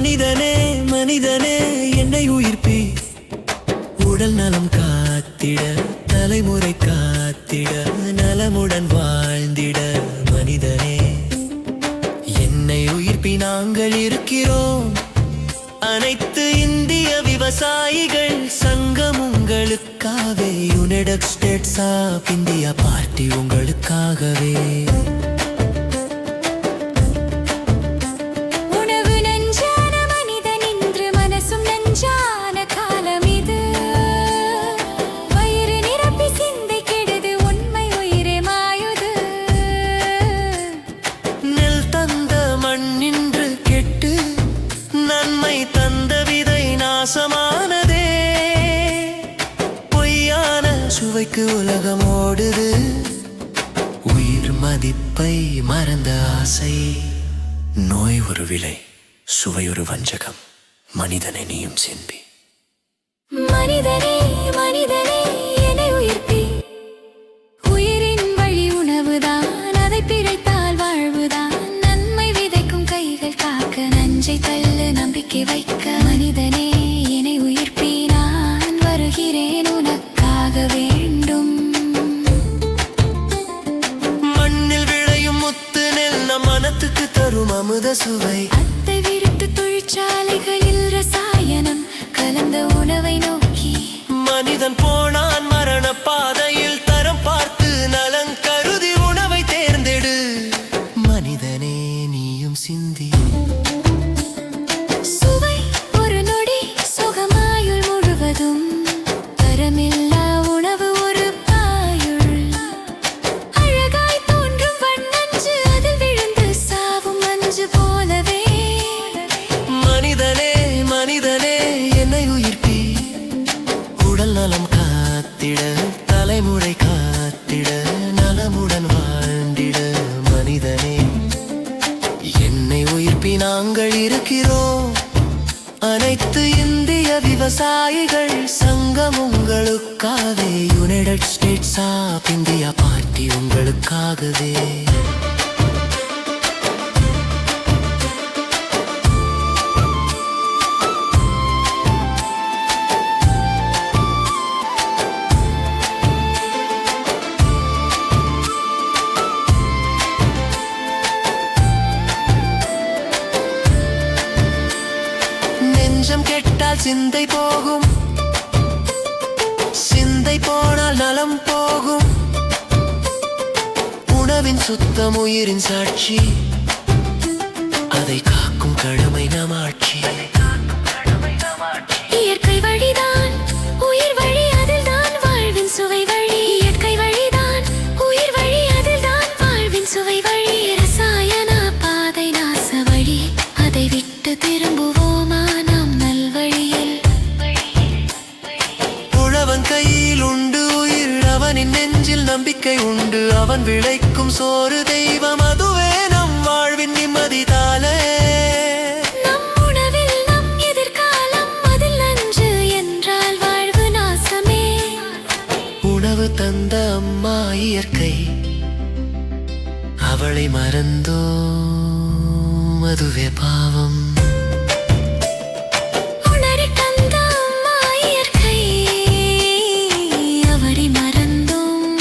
மனிதனே மனிதனே என்னை உயிர்ப்பி, உடல் நலம் காத்திட, தலைமுறை காத்திட, நலமுடன் வாழ்ந்திட. மனிதனே என்னை உயிர்ப்பி, நாங்கள் இருக்கிறோம். அனைத்து இந்திய விவசாயிகள் சங்கம் உங்களுக்காகவே. United States of India party உங்களுக்காகவே. நாசமானதே பொய்யான சுவைக்கு உலகம் ஓடுது. உயிர் மதிப்பை மறந்த ஆசை. நோய் ஒரு விலை, சுவை ஒரு வஞ்சகம். மனிதனை நீயும் சிந்தி. மனிதனே மனிதனே என்னை உயிர்ப்பி, உயிரின் வழி உணவுதான், அதை பிழைத்தால் வாழ்வுதான். நன்மை விதைக்கும் கைகள் காக்க, நஞ்சை தள்ளு நம்பிக்கை வைக்க. மனிதனே என்னை உயிர்ப்பி, நான் வருகிறேன் உனக்காக வேண்டும். மண்ணில் விளையும் முத்து நெல் நம் மனத்துக்கு தரும் அமுத சுவை. அத்தை விருத்து தொழிற்சாலைகளில் ரசாயனம் கலந்த உணவை நோக்கி மனிதன் போனான் மரண பாதையில். தரம் பார்த்து நலன் கருதி உணவை தேர்ந்தெடு. மனிதனே நீயும் சிந்தி. சுவை ஒரு நொடி, சுகமாயுள் முழுவதும். தரமில்லா உணவு ஒரு பாயுள். அழகாய் தோன்றும் வண்ணஞ்சு, அதில் விழுந்து சாவும் மஞ்சு போலவே. மனிதனே மனிதனே என்னை உயிர்ப்பி, உடல் நலம் காத்திட, தலைமுறை காத்திட, நலமுடன் வாழ்ந்திட. மனிதனே என்னை உயிர்ப்பி, நாங்கள் இருக்கிறோம். அனைத்து இந்திய விவசாயிகள் சங்கம் உங்களுக்காகவே. United States of India party உங்களுக்காகவே. நெஞ்சம் கெட்டால் சிந்தை போகும், சிந்தை போனால் நலம் போகும். உணவின் சுத்தம் உயிரின் சாட்சி, அதை காக்கும் கடமை நம் ஆட்சி. இயற்கை வழிதான் உயிர் வழி, அதில் தான் வாழ்வின் சுவை வழி. இயற்கை வழிதான் உயிர் வழி, அதில் தான் வாழ்வின் சுவை வழி. ரசாயன பாதை நாச வழி, அதை விட்டு திரும்புவோமா நாம் நல்வழியில். உழவன் கையில் உண்டு உயிர், அவனின் நெஞ்சில் நம்பிக்கை உண்டு. அவன் விளைக்கும் சோறு தெய்வம், அதுவே நம் வாழ்வின் நிம்மதி தானே. நம் உணவில் நம் எதிர்காலம், அதில் நஞ்சு என்றால் வாழ்வு நாசமே. உணவு தந்த அம்மா இயற்கை, அவளை மறந்தோம், அதுவே பாவம். உணரி தந்த அம்மா இயற்கை, அவரை மறந்தோம்,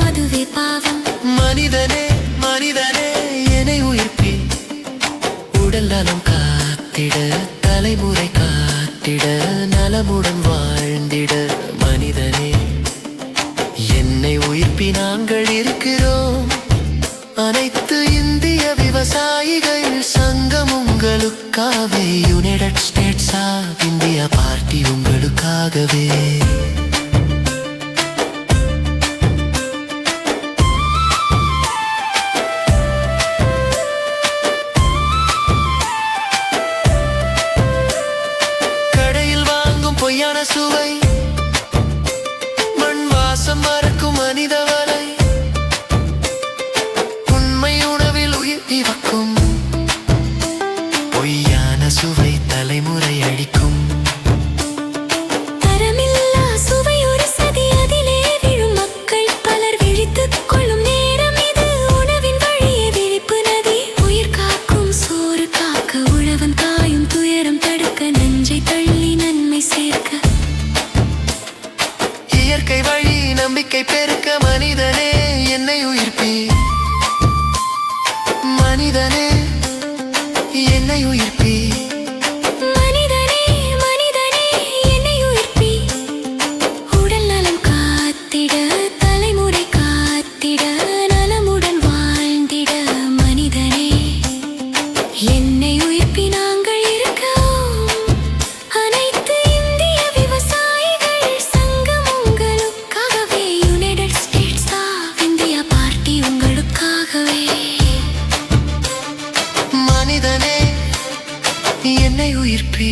அதுவே பாவம். மனிதனே மனிதனே என்னை உயிர்ப்பி, உடல் நலம் காத்திட, தலைமுறை காத்திட, நலமுடன் வாழ்ந்திட. மனிதனே என்னை உயிர்ப்பி, நாங்கள் இருக்கிறோம். அனைத்து இந்திய விவசாயிகள் சங்கம் உங்களுக்காகவே. United States of India party உங்களுக்காகவே. கடையில் வாங்கும் பொய்யான சுவை, மண் வாசம் மறக்கும் மனித வலை. உண்மை உணவில் உயிர் இவக்கும், பொய்யான சுவை தலைமுறை அழிக்கும். தரமில்லா சுவை ஒரு சதி, அதிலே விழும் மக்கள் பலர் விழித்துக் கொள்ளும் நேரம் இது. உணவின் வழியே விழிப்பு நதி, உயிர் காக்கும் சோறு காக்க உழவன் மனிதனே என்னை உயிர்ப்பி மனிதனே மனிதனே என்னை உயிர்ப்பி உடல் நலம் காத்திட தலைமுறை காத்திட நலமுடன் வாழ்ந்திட மனிதனே என்னை உயிர்ப்பி நாங்கள் இருக்கோம் அனைத்து இந்திய விவசாயிகள் சங்கம் உங்களுக்காகவே United States of India party உங்களுக்காகவே மனிதனே என்னை உயிர்ப்பி